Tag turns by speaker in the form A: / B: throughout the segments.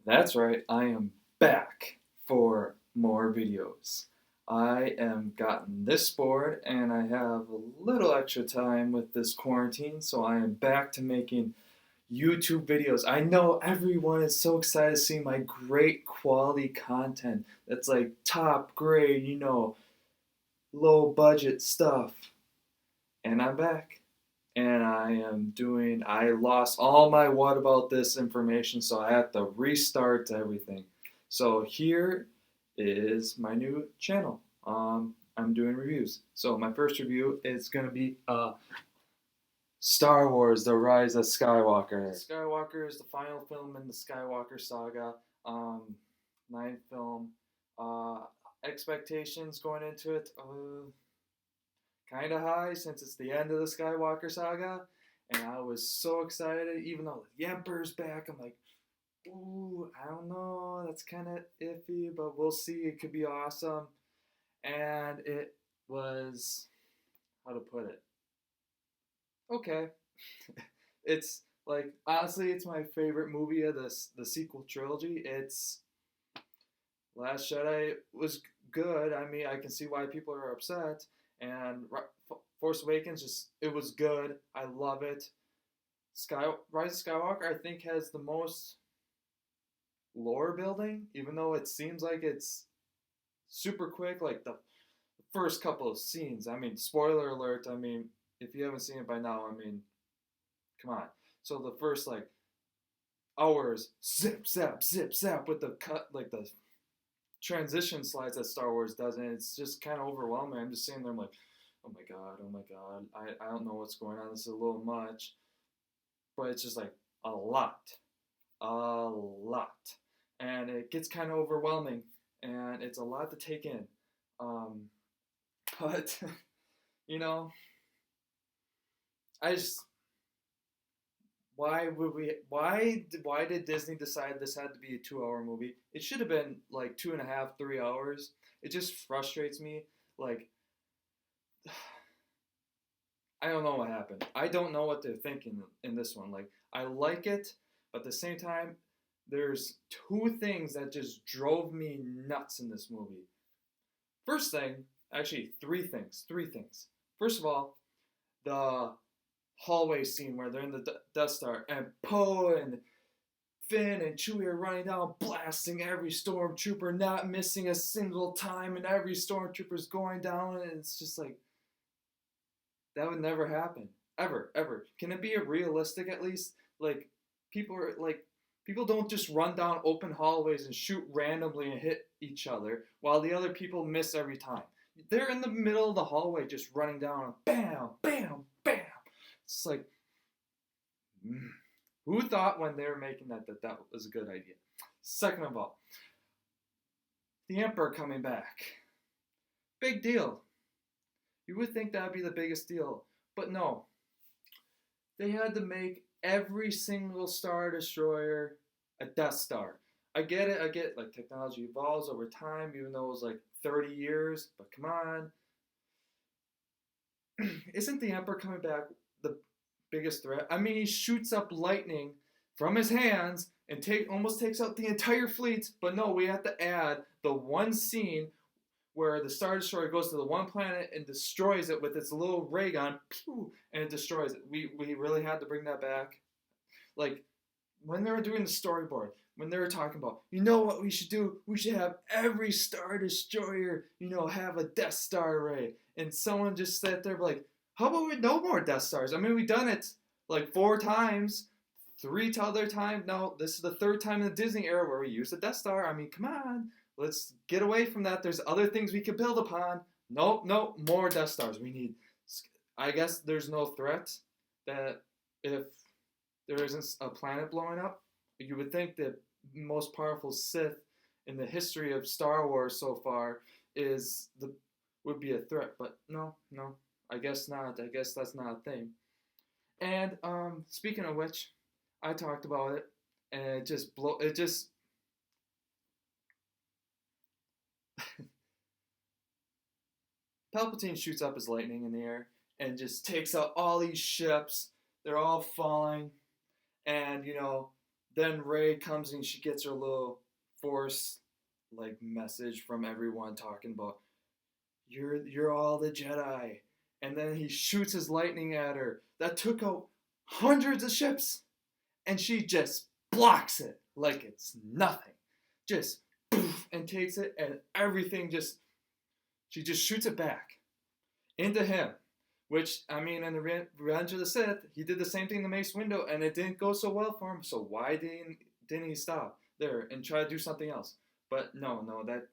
A: That's right, I am back for more videos. I am gotten this bored and I have a little extra time with this quarantine, so I am back to making YouTube videos. I know everyone is so excited to see my great quality content that's like top grade, low budget stuff. And I'm back. And I lost all my what about this information, so I have to restart everything. So here is my new channel. I'm doing reviews. So my first review is going to be Star Wars: The Rise of Skywalker. Skywalker is the final film in the Skywalker saga. Ninth film. Uh, Expectations going into it. Kind of high since it's the end of the Skywalker saga, and I was so excited. Even though the Emperor's back, I'm like, ooh, I don't know. That's kind of iffy, but we'll see. It could be awesome. And it was, how to put it? Okay. It's like honestly, it's my favorite movie of the sequel trilogy. It's Last Jedi was good. I mean, I can see why people are upset. And Force Awakens just it was good. I love it. Rise of Skywalker I think has the most lore building, even though it seems like it's super quick. Like the first couple of scenes. I mean, spoiler alert. I mean, if you haven't seen it by now, I mean, come on. So the first like hours, zip zap zip zap with the cut like the transition slides that Star Wars does, and it's just kind of overwhelming. I'm just sitting there, I'm like, oh my god, I don't know what's going on. This is a little much, but it's just like a lot, and it gets kind of overwhelming, and it's a lot to take in. Um, but you know, I just why did Disney decide this had to be a 2 hour movie? It should have been like 2.5, 3 hours. It just frustrates me. Like I don't know what happened. I don't know what they're thinking in this one. Like I like it, but at the same time, there's two things that just drove me nuts in this movie. First thing, actually three things. Three things. First of all, the hallway scene where they're in the Death Star and Poe and Finn and Chewie are running down, blasting every stormtrooper, not missing a single time, and every stormtrooper's going down, and it's just like that would never happen, ever, ever. Can it be a realistic at least? Like people don't just run down open hallways and shoot randomly and hit each other while the other people miss every time. They're in the middle of the hallway just running down, bam, bam, bam. It's like, who thought when they were making that was a good idea? Second of all, the Emperor coming back. Big deal. You would think that would be the biggest deal, but no. They had to make every single Star Destroyer a Death Star. I get it, like technology evolves over time, even though it was like 30 years, but come on. Isn't the Emperor coming back the biggest threat? I mean, he shoots up lightning from his hands and almost takes out the entire fleet, but no, we have to add the one scene where the Star Destroyer goes to the one planet and destroys it with its little ray gun, pew, and it destroys it. We really had to bring that back. Like, when they were doing the storyboard, when they were talking about, you know what we should do? We should have every Star Destroyer, have a Death Star array. And someone just sat there like, how about we no more Death Stars? I mean, we've done it like 4 times, three other times. No, this is the third time in the Disney era where we use the Death Star. I mean, come on. Let's get away from that. There's other things we could build upon. Nope, more Death Stars. We need. I guess there's no threat that if there isn't a planet blowing up, you would think the most powerful Sith in the history of Star Wars so far would be a threat. But no, I guess not. I guess that's not a thing. And speaking of which, I talked about it, and it just Palpatine shoots up his lightning in the air and just takes out all these ships. They're all falling, and Then Rey comes and she gets her little force like message from everyone talking about you're all the Jedi. And then he shoots his lightning at her. That took out hundreds of ships. And she just blocks it like it's nothing. Just poof, and takes it and everything just she just shoots it back into him. Which, I mean, in the Revenge of the Sith, he did the same thing to Mace Windu, and it didn't go so well for him. So why didn't he stop there and try to do something else? But no, that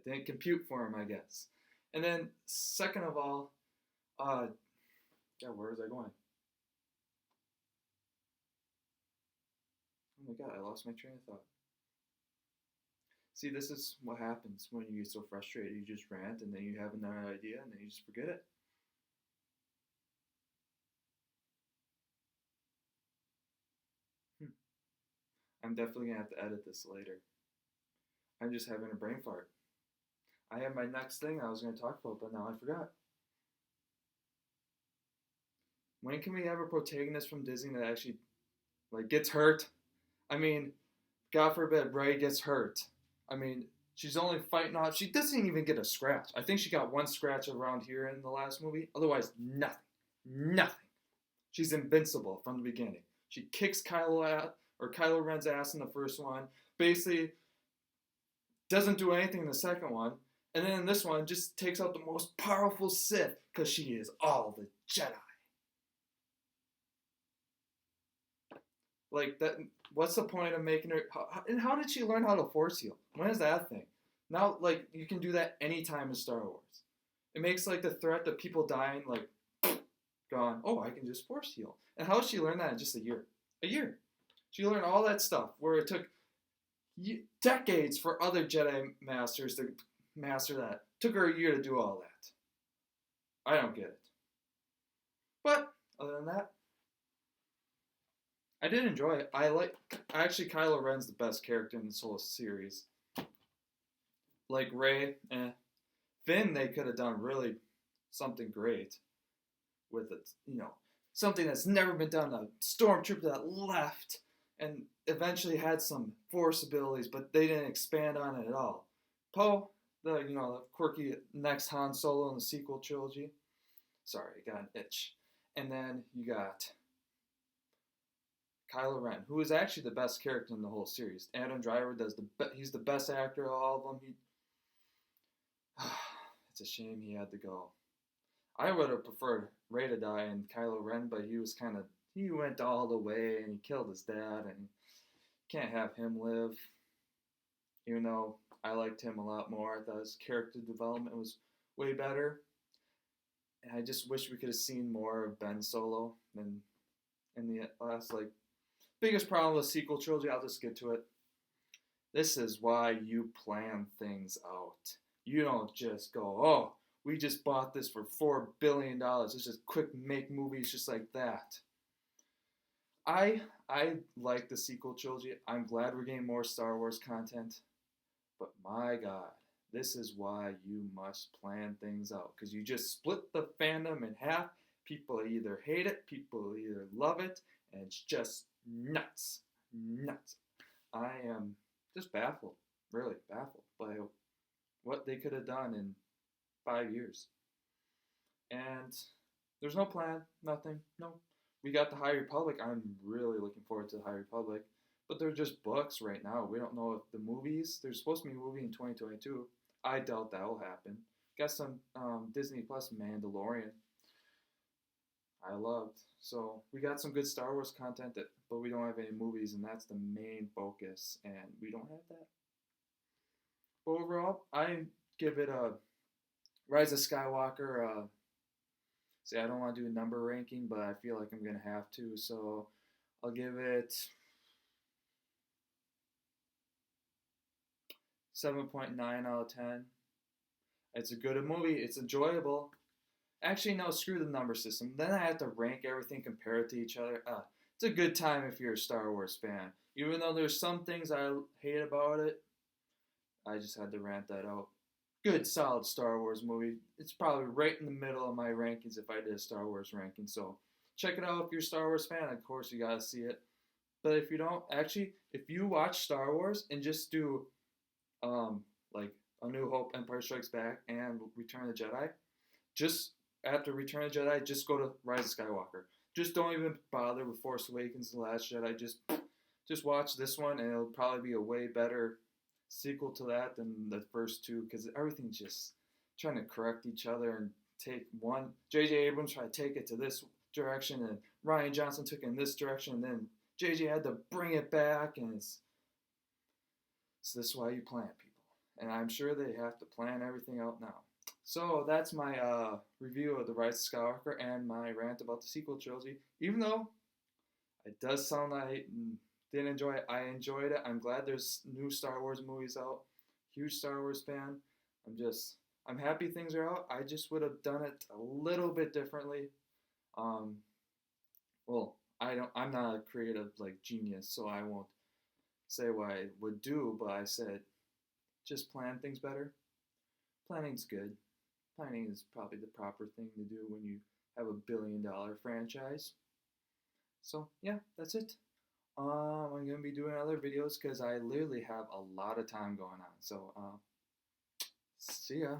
A: didn't compute for him, I guess. And then, second of all, where was I going? Oh my god, I lost my train of thought. See, this is what happens when you get so frustrated. You just rant, and then you have another idea, and then you just forget it. I'm definitely going to have to edit this later. I'm just having a brain fart. I have my next thing I was going to talk about, but now I forgot. When can we have a protagonist from Disney that actually gets hurt? I mean, God forbid Rey gets hurt. I mean, she's only fighting off. She doesn't even get a scratch. I think she got one scratch around here in the last movie. Otherwise, nothing. Nothing. She's invincible from the beginning. She kicks Kylo Ren's ass in the first one. Basically, doesn't do anything in the second one. And then in this one, just takes out the most powerful Sith because she is all the Jedi. Like that. What's the point of making her? And how did she learn how to force heal? When is that thing? Now, you can do that anytime in Star Wars. It makes the threat of people dying gone. Oh, I can just force heal. And how did she learn that in just a year? A year. She learned all that stuff where it took decades for other Jedi masters to master that. Took her a year to do all that. I don't get it. But other than that, I did enjoy it. Actually, Kylo Ren's the best character in this whole series. Like Rey, Finn, they could have done really something great with it. Something that's never been done. A stormtrooper that left and eventually had some force abilities, but they didn't expand on it at all. Poe, the quirky next Han Solo in the sequel trilogy. Sorry, I got an itch. And then you got Kylo Ren, who is actually the best character in the whole series. Adam Driver he's the best actor of all of them. It's a shame he had to go. I would have preferred Rey to die and Kylo Ren, but he went all the way and he killed his dad, and can't have him live. Even though I liked him a lot more, I thought his character development was way better. And I just wish we could have seen more of Ben Solo than in the last, biggest problem with the sequel trilogy. I'll just get to it. This is why you plan things out. You don't just go, oh, we just bought this for $4 billion. Let's just quick make movies just like that. I like the sequel trilogy. I'm glad we're getting more Star Wars content. But my God, this is why you must plan things out. Because you just split the fandom in half. People either hate it, people either love it, and it's just nuts. Nuts. I am just baffled, really baffled by what they could have done in 5 years. And there's no plan, nothing, no. We got the High Republic. I'm really looking forward to the High Republic. But they're just books right now. We don't know if the movies, there's supposed to be a movie in 2022. I doubt that will happen. Got some Disney Plus Mandalorian. I loved. So we got some good Star Wars content, but we don't have any movies, and that's the main focus, and we don't have that. But overall, I give it a Rise of Skywalker. See, I don't want to do a number ranking, but I feel like I'm going to have to, so I'll give it 7.9 out of 10. It's a good movie. It's enjoyable. Actually, no, screw the number system. Then I have to rank everything, compare it to each other. It's a good time if you're a Star Wars fan. Even though there's some things I hate about it, I just had to rant that out. Good, solid Star Wars movie. It's probably right in the middle of my rankings if I did a Star Wars ranking. So check it out if you're a Star Wars fan. Of course, you gotta see it. But if you don't, actually, if you watch Star Wars and just do like A New Hope, Empire Strikes Back, and Return of the Jedi, just after Return of the Jedi, just go to Rise of Skywalker. Just don't even bother with Force Awakens and The Last Jedi. Just watch this one, and it'll probably be a way better sequel to that than the first two, because everything's just trying to correct each other and take one. J.J. Abrams tried to take it to this direction, and Ryan Johnson took it in this direction, and then J.J. had to bring it back, and so this is why you plan, people. And I'm sure they have to plan everything out now. So that's my review of The Rise of Skywalker and my rant about the sequel trilogy. Even though it does sound like I didn't enjoy it, I enjoyed it. I'm glad there's new Star Wars movies out. Huge Star Wars fan. I'm happy things are out. I just would have done it a little bit differently. Well, I'm not a creative like genius, so I won't say what I would do, but I said just plan things better. Planning's good. Planning is probably the proper thing to do when you have $1 billion franchise. So yeah, that's it. I'm gonna be doing other videos because I literally have a lot of time going on. So see ya.